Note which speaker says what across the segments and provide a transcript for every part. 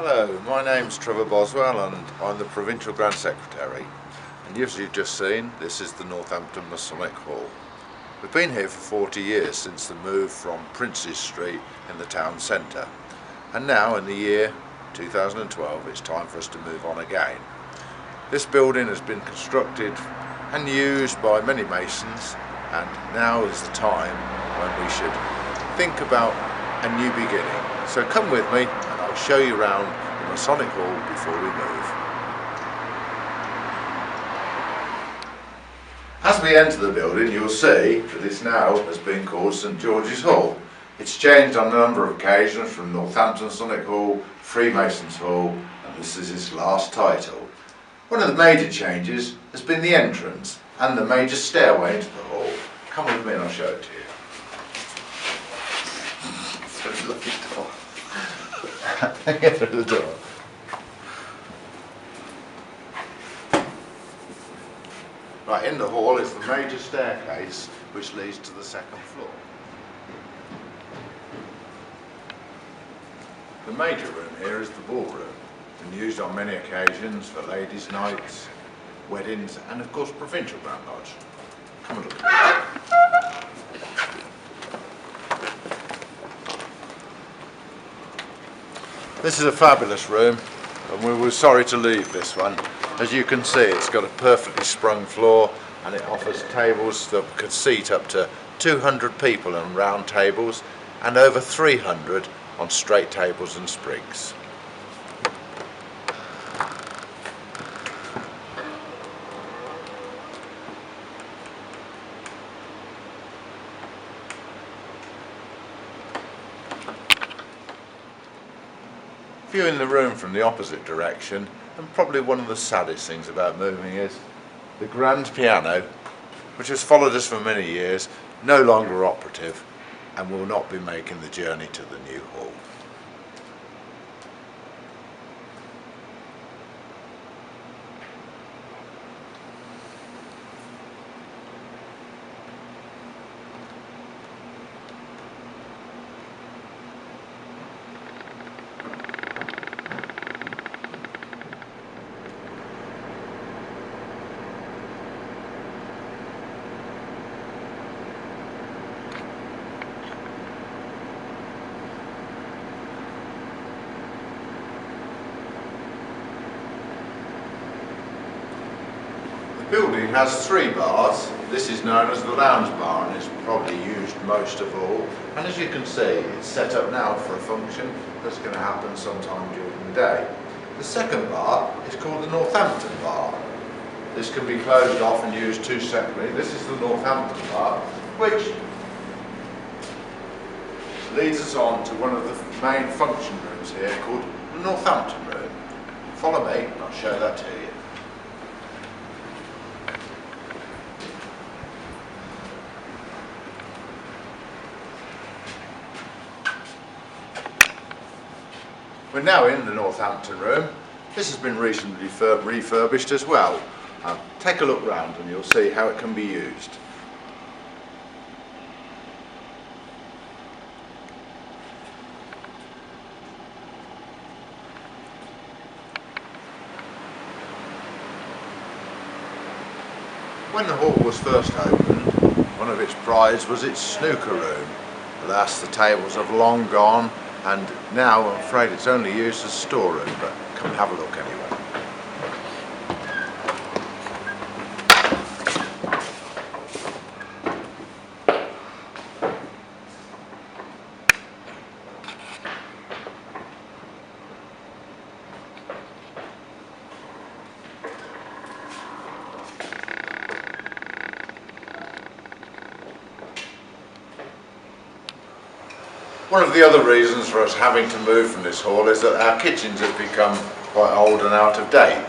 Speaker 1: Hello, my name's Trevor Boswell and I'm the Provincial Grand Secretary, and as you've just seen, this is the Northampton Masonic Hall. We've been here for 40 years since the move from Princes Street in the town centre, and now in the year 2012 it's time for us to move on again. This building has been constructed and used by many Masons, and now is the time when we should think about a new beginning. So come with me and I'll show you around the Masonic Hall before we move. As we enter the building, you'll see that this now has been called St George's Hall. It's changed on a number of occasions from Northampton Masonic Hall, Freemasons Hall, and this is its last title. One of the major changes has been the entrance and the major stairway into the hall. Come with me and I'll show it to you. It's a lucky door. Get through the door. Right, in the hall is the major staircase which leads to the second floor. The major room here is the ballroom, been used on many occasions for ladies' nights, weddings and of course Provincial Grand Lodge. Come and look at it. This is a fabulous room and we were sorry to leave this one. As you can see, it's got a perfectly sprung floor and it offers tables that could seat up to 200 people on round tables and over 300 on straight tables and sprigs. Viewing the room from the opposite direction, and probably one of the saddest things about moving is the grand piano, which has followed us for many years, no longer operative and will not be making the journey to the new hall. The building has 3 bars. This is known as the lounge bar and is probably used most of all. And as you can see, it's set up now for a function that's going to happen sometime during the day. The second bar is called the Northampton bar. This can be closed off and used 2 separately. This is the Northampton bar, which leads us on to one of the main function rooms here called the Northampton room. Follow me and I'll show that to you. We're now in the Northampton room. This has been recently refurbished as well. Take a look round and you'll see how it can be used. When the hall was first opened, one of its prides was its snooker room. Alas, the tables have long gone, and now I'm afraid it's only used as a storeroom, but come and have a look anyway. One of the other reasons for us having to move from this hall is that our kitchens have become quite old and out of date.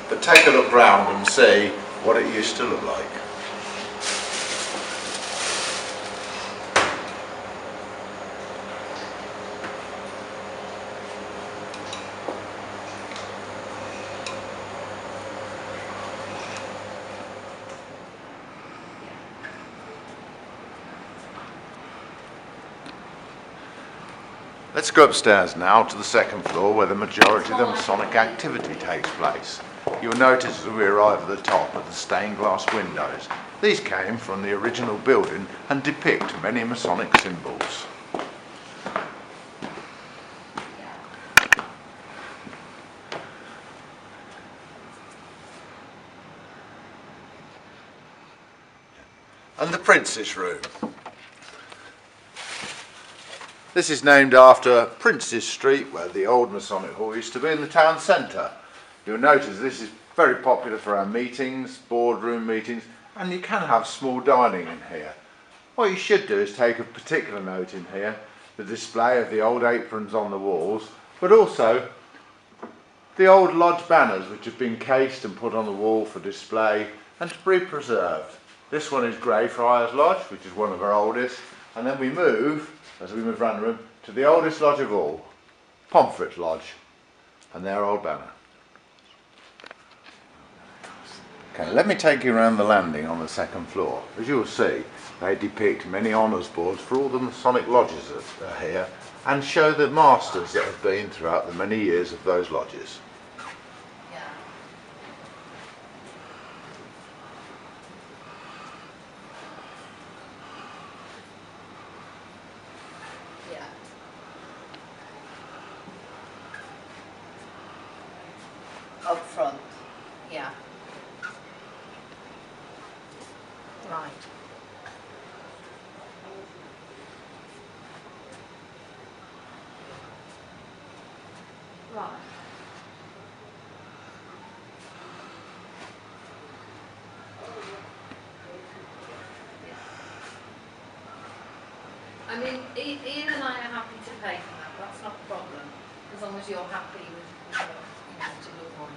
Speaker 1: But take a look round and see what it used to look like. Let's go upstairs now to the second floor where the majority of the Masonic activity takes place. You'll notice as we arrive at the top are the stained glass windows. These came from the original building and depict many Masonic symbols. And the Prince's Room. This is named after Prince's Street, where the old Masonic Hall used to be in the town centre. You'll notice this is very popular for our meetings, boardroom meetings, and you can have small dining in here. What you should do is take a particular note in here, the display of the old aprons on the walls, but also the old lodge banners which have been cased and put on the wall for display and to be preserved. This one is Greyfriars Lodge, which is one of our oldest, and then we move, as we move around the room, to the oldest lodge of all, Pomfret's Lodge, and their old banner. Okay, let me take you around the landing on the second floor. As you'll see, they depict many honours boards for all the Masonic lodges that are here and show the masters that have been throughout the many years of those lodges.
Speaker 2: Up front, yeah. Right. Right. I mean, Ian and I are happy to pay for that. That's not a problem, as long as you're happy with to move on.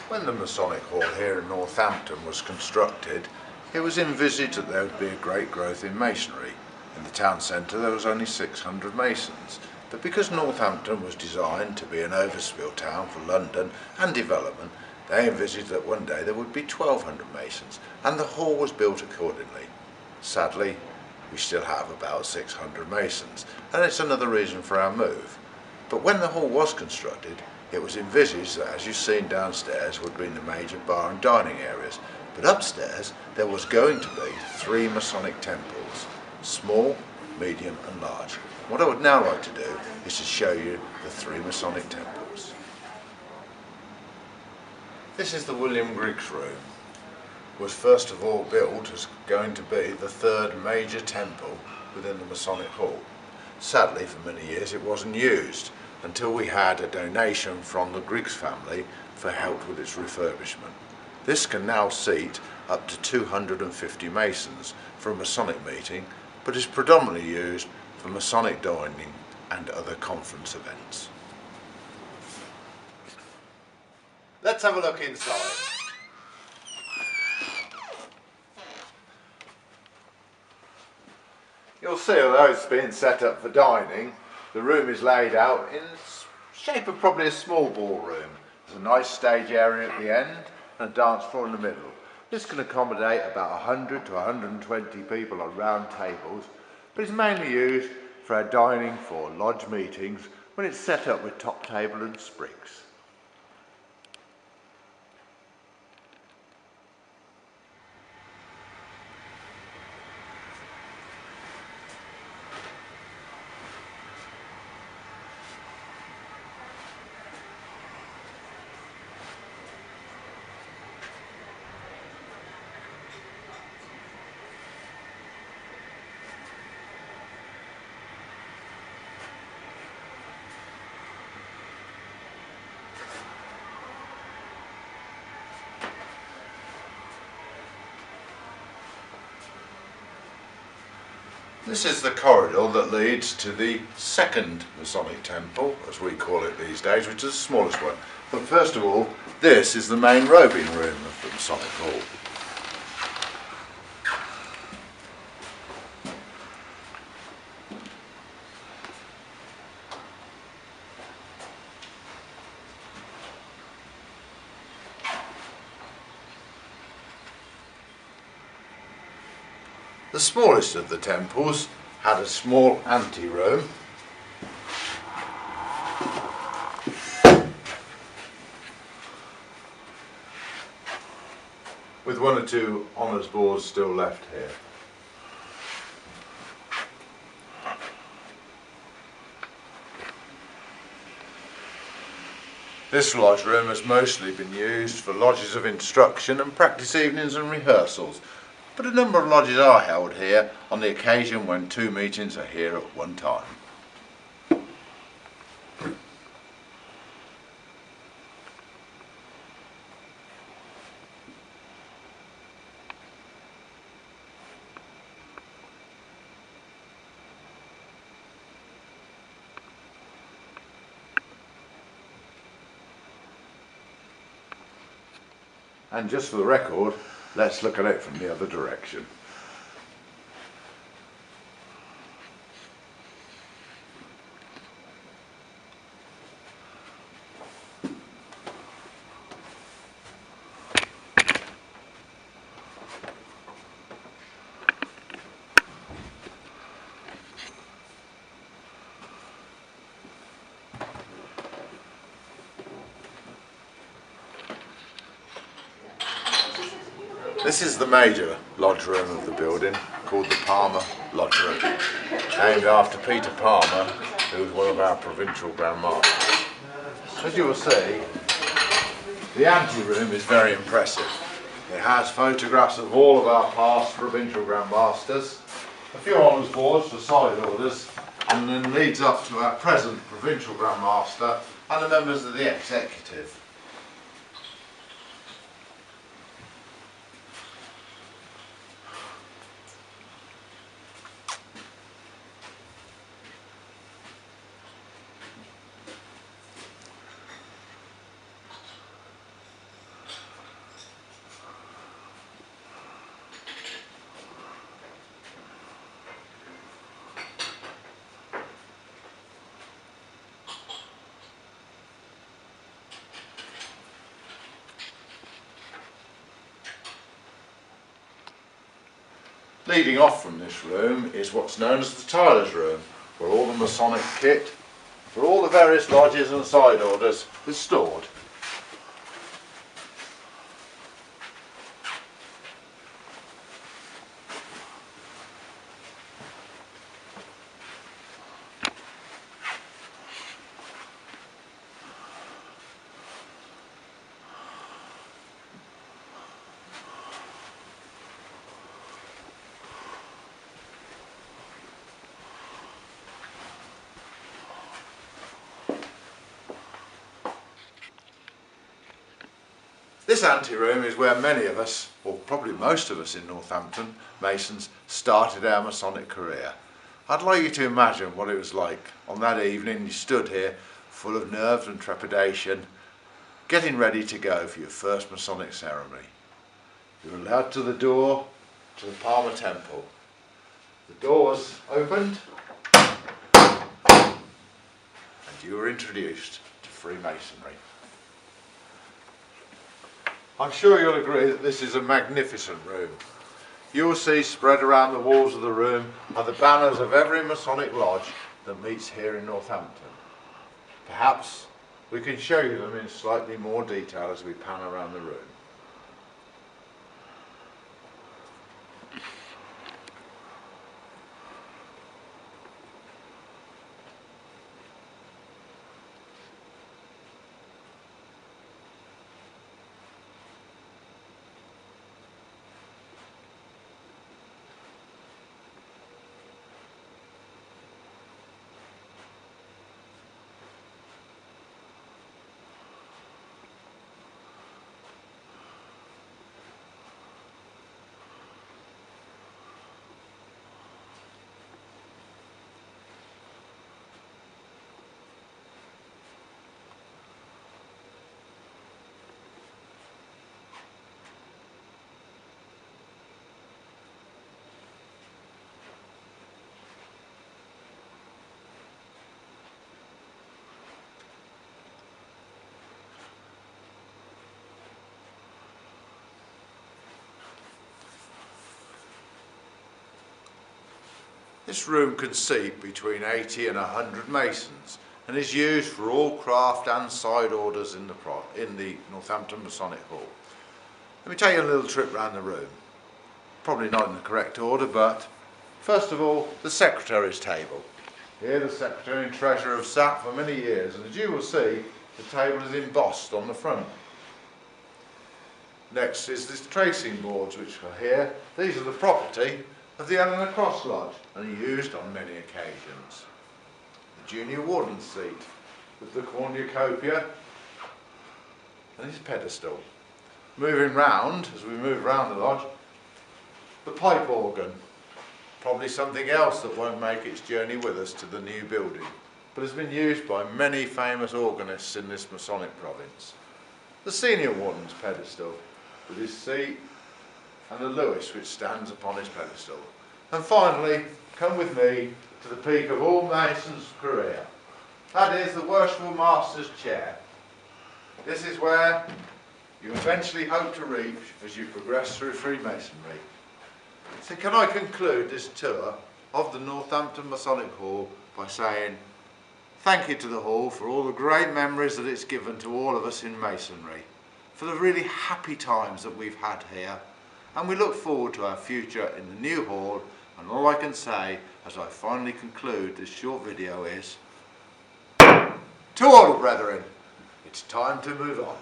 Speaker 1: When the Masonic Hall here in Northampton was constructed, it was envisaged that there would be a great growth in masonry. In the town centre there was only 600 masons, but because Northampton was designed to be an overspill town for London and development, they envisaged that one day there would be 1,200 masons, and the hall was built accordingly. Sadly, we still have about 600 masons, and it's another reason for our move. But when the hall was constructed, it was envisaged that, as you've seen downstairs, would be the major bar and dining areas, but upstairs there was going to be 3 Masonic temples, small, medium and large. What I would now like to do is to show you the 3 Masonic temples. This is the William Griggs Room. It was first of all built as going to be the 3rd major temple within the Masonic Hall. Sadly, for many years it wasn't used, until we had a donation from the Griggs family for help with its refurbishment. This can now seat up to 250 Masons for a Masonic meeting, but is predominantly used for Masonic dining and other conference events. Let's have a look inside. You'll see, although it's being set up for dining, the room is laid out in the shape of probably a small ballroom. There's a nice stage area at the end and a dance floor in the middle. This can accommodate about 100 to 120 people on round tables, but it's mainly used for our dining for lodge meetings when it's set up with top table and sprigs. This is the corridor that leads to the 2nd Masonic temple, as we call it these days, which is the smallest one. But first of all, this is the main robing room of the Masonic Hall. The smallest of the temples had a small Auntie Room, with one or two honours boards still left here. This lodge room has mostly been used for lodges of instruction and practice evenings and rehearsals, but a number of lodges are held here on the occasion when 2 meetings are here at one time. And just for the record, let's look at it from the other direction. This is the major lodge room of the building, called the Palmer Lodge Room, named after Peter Palmer, who was one of our Provincial Grand Masters. As you will see, the Auntie Room is very impressive. It has photographs of all of our past Provincial Grand Masters, a few honours boards for side orders, and then leads up to our present Provincial Grand Master and the members of the executive. Leading off from this room is what's known as the Tiler's Room, where all the Masonic kit for all the various lodges and side orders is stored. This Auntie Room is where many of us, or probably most of us in Northampton Masons, started our Masonic career. I'd like you to imagine what it was like on that evening you stood here full of nerves and trepidation, getting ready to go for your first Masonic ceremony. You were led to the door to the Palmer Temple. The doors opened and you were introduced to Freemasonry. I'm sure you'll agree that this is a magnificent room. You will see spread around the walls of the room are the banners of every Masonic lodge that meets here in Northampton. Perhaps we can show you them in slightly more detail as we pan around the room. This room can seat between 80 and 100 masons and is used for all craft and side orders in the Northampton Masonic Hall. Let me take you a little trip around the room. Probably not in the correct order, but first of all, the secretary's table. Here the secretary and treasurer have sat for many years, and as you will see, the table is embossed on the front. Next is the tracing boards, which are here. These are the property of the Eleanor Cross Lodge and are used on many occasions. The junior warden's seat with the cornucopia and his pedestal. Moving round, as we move round the lodge, the pipe organ. Probably something else that won't make its journey with us to the new building, but has been used by many famous organists in this Masonic province. The senior warden's pedestal with his seat and the Lewis which stands upon his pedestal. And finally, come with me to the peak of all Masons' career. That is the Worshipful Master's chair. This is where you eventually hope to reach as you progress through Freemasonry. So can I conclude this tour of the Northampton Masonic Hall by saying thank you to the Hall for all the great memories that it's given to all of us in Masonry, for the really happy times that we've had here, and we look forward to our future in the new Hall. And all I can say as I finally conclude this short video is, to all brethren, it's time to move on.